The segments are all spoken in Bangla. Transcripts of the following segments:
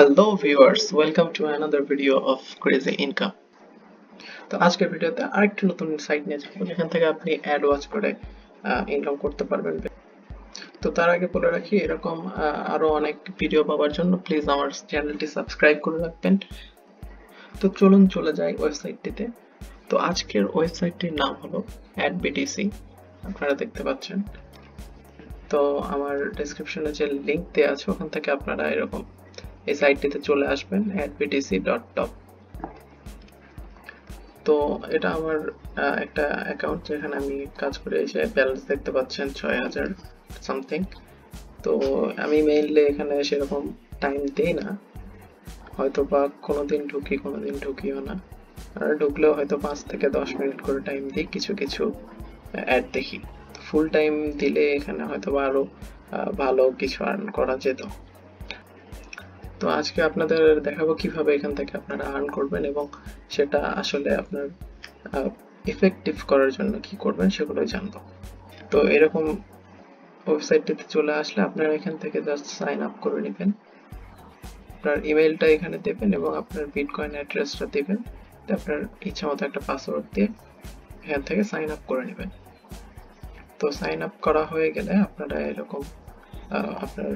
Hello viewers, welcome to another video of Crazy Income. তো আজকের ভিডিওতে আরেকটা নতুন সাইট নিয়ে যাবো যেখান থেকে আপনি অ্যাড ওয়াচ করে ইনকাম করতে পারবেন। তো তার আগে বলে রাখি, এরকম আরো অনেক ভিডিও পাওয়ার জন্য প্লিজ আমার চ্যানেলটি সাবস্ক্রাইব করে রাখবেন। তো চলুন চলে যাই ওয়েবসাইটটিতে। তো আজকের ওয়েবসাইটটির নাম হলো adbtc, আপনারা দেখতে পাচ্ছেন। তো আমার ডেসক্রিপশনে যে লিংক দেওয়া আছে ওখান থেকে আপনারা এরকম এই সাইটটিতে চলে আসবেন adbtc.top। তো এটা আমার একটা অ্যাকাউন্ট যেখানে আমি কাজ করে, যে ব্যালেন্স দেখতে পাচ্ছেন 6000 সামথিং। তো আমি মেইনলি এখানে সেরকম টাইম দেই না, হয়তো বা কোনোদিন ঢুকি কোনোদিন ঢুকিও না, আর ঢুকলেও হয়তো 5 থেকে 10 মিনিট করে টাইম দিই, কিছু কিছু অ্যাড দেখি। ফুল টাইম দিলে এখানে হয়তো বা আরো ভালো কিছু আর্ন করা যেত। তো আজকে আপনাদের দেখাবো কিভাবে এখান থেকে আপনারা আর্ন করবেন এবং সেটা আসলে আপনার ইফেক্টিভ করার জন্য কি করবেন সেগুলোই জানবো। তো এরকম ওয়েবসাইটটিতে চলে আসলে আপনারা এখান থেকে জাস্ট সাইন আপ করে নেবেন। আপনার ইমেলটা এখানে দেবেন এবং আপনার বিটকয়েন অ্যাড্রেসটা দেবেন। আপনার ইচ্ছা মতো একটা পাসওয়ার্ড দিয়ে এখান থেকে সাইন আপ করে নেবেন। তো সাইন আপ করা হয়ে গেলে আপনারা এরকম আপনার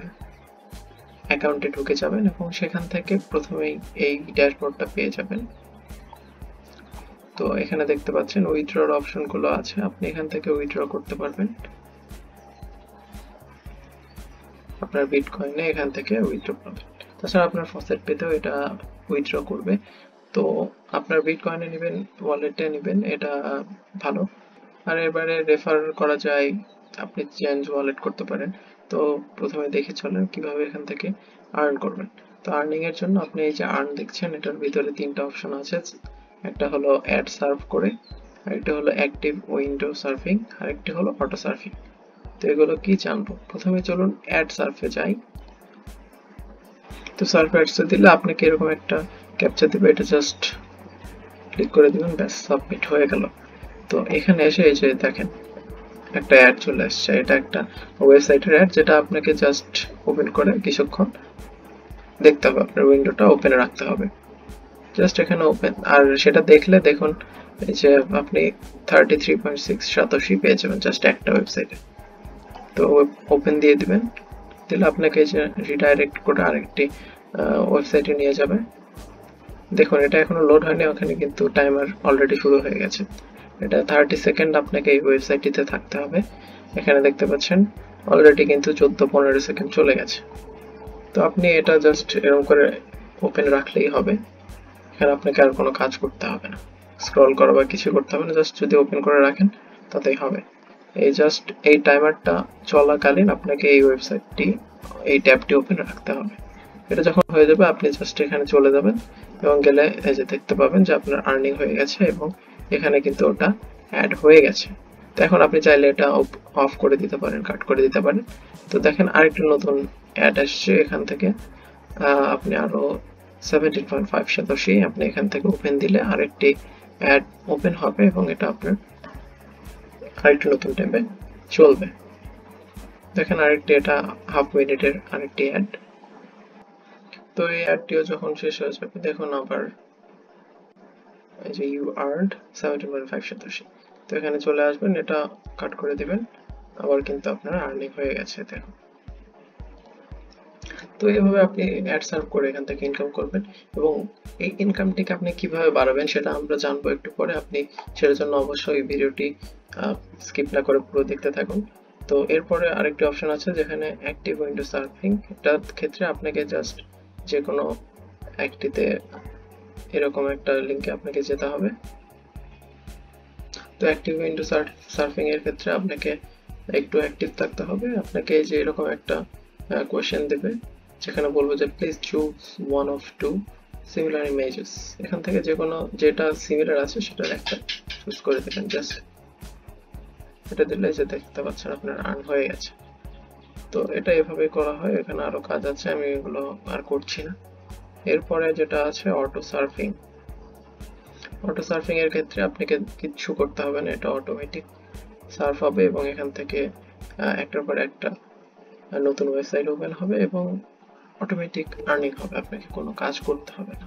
অ্যাকাউন্টে ঢুকে যাবেন এবং সেখান থেকে প্রথমেই এই ড্যাশবোর্ডটা পেয়ে যাবেন। তো এখানে দেখতে পাচ্ছেন উইথড্রর অপশনগুলো আছে, আপনি এখান থেকে উইথড্র করতে পারবেন আপনার বিটকয়েনে, এখান থেকে উইথড্র পাবেন। তাছাড়া আপনার ফসেট পেতেও এটা উইথড্র করবে। তো আপনার বিটকয়েনে নেবেন, ওয়ালেটে নেবেন, এটা ভালো। আর এবারে রেফার করা যায়, আপনি চেঞ্জ ওয়ালেট করতে পারেন। তো প্রথমে দেখে চলেন কিভাবে এখান থেকে আর্ন করবেন। তো আর্নিং এর জন্য আপনি এই যে আর্ন দেখছেন, এটার ভিতরে তিনটা অপশন আছে। একটা হলো অ্যাড সার্ভ করে, আরেকটা হলো অ্যাক্টিভ উইন্ডো সার্ফিং, আরেকটা হলো অটো সার্ফিং। তো এগুলো কি জানবো, প্রথমে চলুন অ্যাড সার্ফে যাই। তো সার্ফ অ্যাডসে দিলে আপনাকে এরকম একটা ক্যাপচা দিবে, এটা জাস্ট ক্লিক করে দিবেন, ব্যাস সাবমিট হয়ে গেল। তো এখানে এসে এই যে দেখেন একটা অ্যাড চলে আসছে, এটা একটা ওয়েবসাইটের অ্যাড, যেটা আপনাকে জাস্ট ওপেন করে কিছুক্ষণ দেখতে হবে, আপনার উইন্ডোটা ওপেনে রাখতে হবে, জাস্ট এখানে ওপেন। আর সেটা দেখলে দেখুন এই যে আপনি 33.6 সাতোশি পেয়ে যাবেন জাস্ট একটা ওয়েবসাইটে। তো ওপেন দিয়ে দিবেন, দিলে আপনাকে এই যে রিডাইরেক্ট করে আরেকটি ওয়েবসাইটে নিয়ে যাবে। দেখুন এটা এখনো লোড হয়নি, ওখানে কিন্তু টাইমার অলরেডি শুরু হয়ে গেছে। এটা 30 সেকেন্ড আপনাকে এই ওয়েবসাইটটিতে থাকতে হবে। এখানে দেখতে পাচ্ছেন অলরেডি কিন্তু 14-15 সেকেন্ড চলে গেছে। তো আপনি এটা জাস্ট এরকম করে ওপেন রাখলেই হবে, এখানে আপনাকে আর কোনো কাজ করতে হবে না, স্ক্রল করা বা কিছু করতে হবে না, জাস্ট যদি ওপেন করে রাখেন তাতেই হবে। এই জাস্ট এই টাইমারটা চলাকালীন আপনাকে এই ওয়েবসাইটটি, এই ট্যাবটি ওপেন রাখতে হবে। এটা যখন হয়ে যাবে আপনি জাস্ট এখানে চলে যাবেন এবং গেলে এই যে দেখতে পাবেন যে আপনার আর্নিং হয়ে গেছে এবং এখানে কিন্তু ওটা অ্যাড হয়ে গেছে। তো এখন আপনি চাইলে এটা অফ করে দিতে পারেন, কাট করে দিতে পারেন। তো দেখেন আরেকটা নতুন অ্যাড আসছে, এখান থেকে আপনি আরো 17.5 সাতোশি আপনি এখান থেকে ওপেন দিলে আরেকটি অ্যাড ওপেন হবে এবং এটা আপনার আরেকটি নতুন ট্যাবে চলবে। দেখেন আরেকটি, এটা হাফ মিনিটের আরেকটি অ্যাড। তো এই অ্যাডটিও যখন শেষ হয়ে যাবে দেখুন আবার এই যে ইউ আর্নড 17.5 সাতোশি। তো এখানে চলে আসবেন, এটা কাট করে দিবেন, আবার কিন্তু আপনার আর্নিং হয়ে গেছে। দেখুন তো এইভাবে আপনি অ্যাড সার্ভ করে এখান থেকে ইনকাম করবেন এবং এই ইনকামটিকে আপনি কিভাবে বাড়াবেন সেটা আমরা জানবো একটু পরে। আপনি সেটার জন্য অবশ্যই ভিডিওটি স্কিপ না করে পুরো দেখতে থাকুন। তো এরপরে আরেকটি অপশন আছে যেখানে অ্যাক্টিভ উইন্ডো সার্ফিং, এটার ক্ষেত্রে আপনাকে জাস্ট যে কোনো একটিতে এরকম একটা লিঙ্কে আপনাকে যেতে হবে। তো অ্যাক্টিভ উইন্ডো সার্ফিং এর ক্ষেত্রে আপনাকে একটু অ্যাক্টিভ থাকতে হবে। আপনাকে এই যে এরকম একটা কোয়েশ্চেন দেবে যেখানে বলবো যে please choose one of two similar images, এখান থেকে যে কোনো যেটা সিমিলার আছে সেটার একটা চুজ করে দেবেন। জাস্ট এটা দিলে যে দেখতে পাচ্ছেন আপনার আর্ন হয়ে গেছে। তো এটা এভাবে করা হয়, এখানে আরো কাজ আছে, আমি এগুলো আর করছি না। এরপরে যেটা আছে অটো সার্ফিং। অটো সার্ফিং এর ক্ষেত্রে আপনাকে কিছু করতে হবে না, এটা অটোমেটিক সার্ফ হবে এবং এখান থেকে একটার পর একটা নতুন ওয়েবসাইট ওপেন হবে এবং অটোমেটিক আর্নিং হবে, আপনাকে কোনো কাজ করতে হবে না।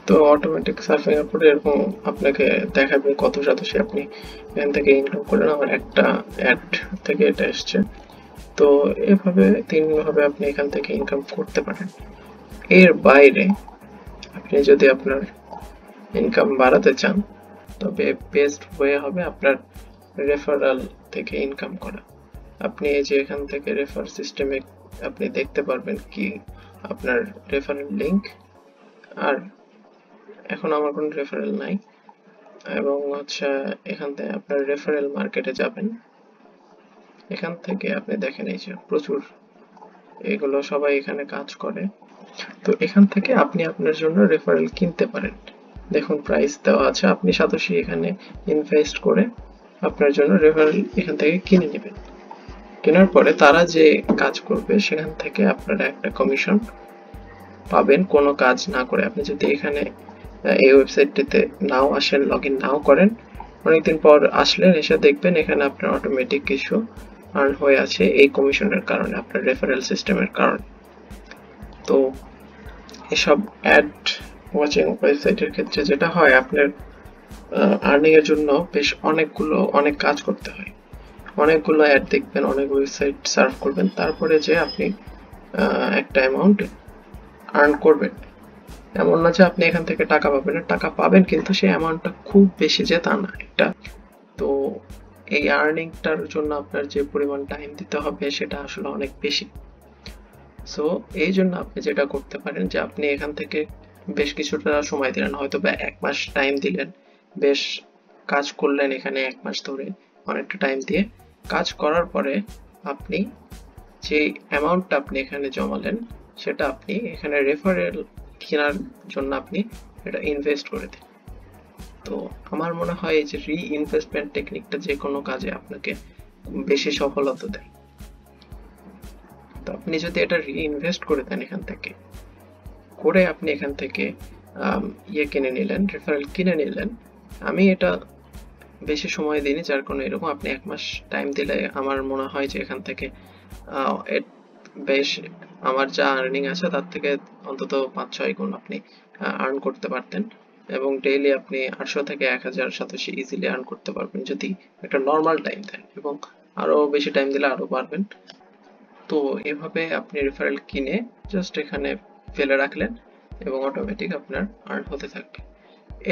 তো অটোমেটিক সার্ফিং এর পরে এরকম আপনাকে দেখাবে কত শতাংশ আপনি এখান থেকে ইনকাম করলেন। আমার একটা অ্যাড থেকে এটা এসছে। তো এভাবে 3 ভাবে আপনি এখান থেকে ইনকাম করতে পারেন। এর বাইরে আপনি যদি আপনার ইনকাম বাড়াতে চান, তবে বেস্ট ওয়ে হবে আপনার রেফারাল থেকে ইনকাম করা। আপনি এই যে এখান থেকে রেফার সিস্টেমে আপনি দেখতে পারবেন কি আপনার রেফারেল লিংক। আর এখন আমার কোনো রেফারেল নাই, এবং হচ্ছে এখান থেকে আপনার রেফারেল মার্কেটে যাবেন। এখান থেকে আপনি দেখেন এই যে প্রচুর এগুলো সবাই এখানে কাজ করে। তো এখান থেকে আপনি আপনার জন্য রেফারেল কিনতে পারেন। দেখুন প্রাইস দেওয়া আছে, আপনি সাতোশি এখানে ইনভেস্ট করে আপনার জন্য রেফারেল এখান থেকে কিনে নেবেন। কেনার পরে তারা যে কাজ করবে সেখান থেকে আপনারা একটা কমিশন পাবেন কোনো কাজ না করে। আপনি যদি এখানে এই ওয়েবসাইটটিতে নাও আসেন, লগ ইন নাও করেন, অনেকদিন পর আসলেন, এসে দেখবেন এখানে আপনার অটোমেটিক কিছু আর্ন হয়ে আছে এই কমিশনের কারণে, আপনার রেফারেল সিস্টেমের কারণে। তো এসব অ্যাড ওয়াচিং ওয়েবসাইটের ক্ষেত্রে যেটা হয়, আপনার আর্নিং এর জন্য বেশ অনেক কাজ করতে হয়, অনেকগুলো অ্যাড দেখবেন, অনেক ওয়েবসাইট সার্ভ করবেন, তারপরে যে আপনি একটা অ্যামাউন্ট আর্ন করবেন। এমন না যে আপনি এখান থেকে টাকা পাবেন না, টাকা পাবেন, কিন্তু সেই অ্যামাউন্টটা খুব বেশি যে তা না একটা। তো এই আর্নিংটার জন্য আপনার যে পরিমাণ টাইম দিতে হবে সেটা আসলে অনেক বেশি। সো এই জন্য আপনি যেটা করতে পারেন যে আপনি এখান থেকে বেশ কিছুটা সময় দিলেন, হয়তো বা 1 মাস টাইম দিলেন, বেশ কাজ করলেন এখানে 1 মাস ধরে অনেকটা টাইম দিয়ে। কাজ করার পরে আপনি যে অ্যামাউন্টটা আপনি এখানে জমালেন সেটা আপনি এখানে রেফারেল কেনার জন্য আপনি এটা ইনভেস্ট করে দিন। তো আমার মনে হয় এই যে রি-ইনভেস্টমেন্ট টেকনিকটা যে কোনো কাজে আপনাকে বেশি সফলতা দেয়। তো আপনি যদি এটা রি-ইনভেস্ট করে দেন এখান থেকে করে, আপনি এখান থেকে কিনে নিলেন, রেফারেল কিনে নিলেন। আমি এটা বেশি সময় দিইনি, যার কারণে এরকম আপনি 1 মাস টাইম দিলে আমার মনে হয় যে এখান থেকে বেশ আমার যা আর্নিং আছে তার থেকে অন্তত 5-6 গুণ আপনি আর্ন করতে পারতেন, এবং ডেইলি আপনি 800 থেকে 1000 সাতোশি ইজিলি আর্ন করতে পারবেন যদি একটা নর্মাল টাইম দেন, এবং আরো বেশি টাইম দিলে আরো পারবেন। তো এভাবে আপনি রেফারেল কিনে জাস্ট এখানে ফেলে রাখলেন এবং অটোমেটিক আপনার আর্ন হতে থাকবে।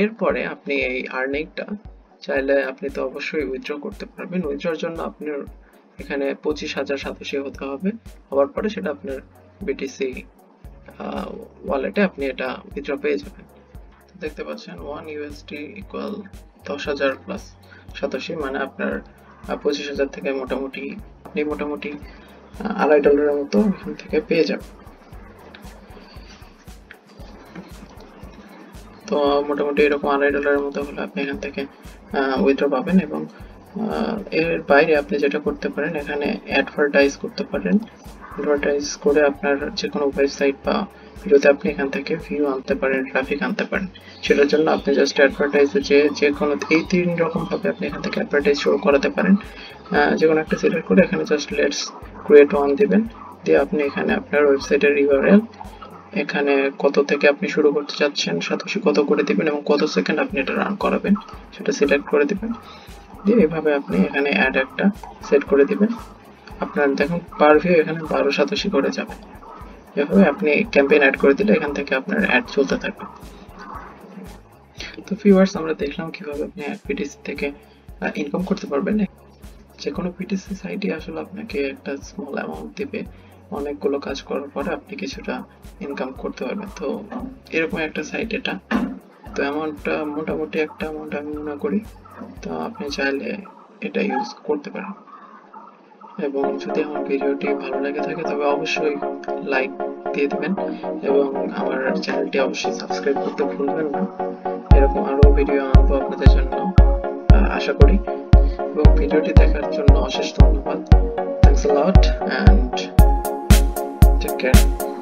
এরপরে আপনি এই আর্নিংটা চাইলে আপনি তো অবশ্যই উইথড্র করতে পারবেন। উইথড্রর জন্য আপনার এখানে 25,000 সাতোশি হতে হবে, হওয়ার পরে সেটা আপনার বিটিসি ওয়ালেটে আপনি এটা উইথড্র পেয়ে যাবেন। দেখতে পাচ্ছেন 1 USD ইকুয়াল 10,000 প্লাস সাতোশি, মানে আপনার 25,000 থেকে মোটামুটি $2.5 মতো এখান থেকে পেয়ে যাবেন। তো মোটামুটি এরকম $2.5 মতো হলে আপনি এখান থেকে উইথড্র পাবেন। এবং এর বাইরে আপনি যেটা করতে পারেন, এখানে অ্যাডভার্টাইজ করতে পারেন। অ্যাডভার্টাইজ করে আপনার যে কোনো ওয়েবসাইট বা ভিডিওতে আপনি এখান থেকে ভিউ আনতে পারেন, ট্রাফিক আনতে পারেন। সেটার জন্য আপনি জাস্ট অ্যাডভার্টাইজে যে কোনো এই 3 রকম ভাবে আপনি এখান থেকে অ্যাডভার্টাইজ শুরু করাতে পারেন। যে কোনো একটা সিলেক্ট করে এখানে জাস্ট লেটস ক্রিয়েট ওয়ান দিবেন, দিয়ে আপনি এখানে আপনার ওয়েবসাইটের ইউআরএল, এখানে কত থেকে আপনি শুরু করতে চাচ্ছেন, সাতোশি কত করে দিবেন এবং কত সেকেন্ড আপনি এটা রান করাবেন সেটা সিলেক্ট করে দিবেন। দিয়ে এভাবে আপনি এখানে অ্যাড একটা সেট করে দিবেন। আপনার দেখুন পার ভিউ এখানে 12 সাতোশি করে যাবে। এভাবে আপনি ক্যাম্পেইন অ্যাড করে দিলে এখান থেকে আপনার অ্যাড চলতে থাকবে। তো ভিউয়ার্স, আমরা দেখলাম কিভাবে আপনি পিটিসি থেকে ইনকাম করতে পারবেন। যে কোনো পিটিসি সাইটে আসলে আপনাকে একটা স্মল অ্যামাউন্ট দিবে, অনেকগুলো কাজ করার পরে আপনি কিছুটা ইনকাম করতে পারবেন। তো এরকম একটা সাইট এটা। তো অ্যামাউন্টটা মোটামুটি একটা অ্যামাউন্ট আমি মনে করি। তো আপনি চাইলে এটা ইউজ করতে পারেন। এবং যদি আমার ভিডিওটি ভালো লেগে থাকে তবে অবশ্যই লাইক দিয়ে দেবেন এবং আমার চ্যানেলটি অবশ্যই সাবস্ক্রাইব করতে ভুলবেন না। এরকম আরো ভিডিও আনবো আপনাদের জন্য আশা করি। এবং ভিডিওটি দেখার জন্য অশেষ ধন্যবাদ। Thanks a lot and take care.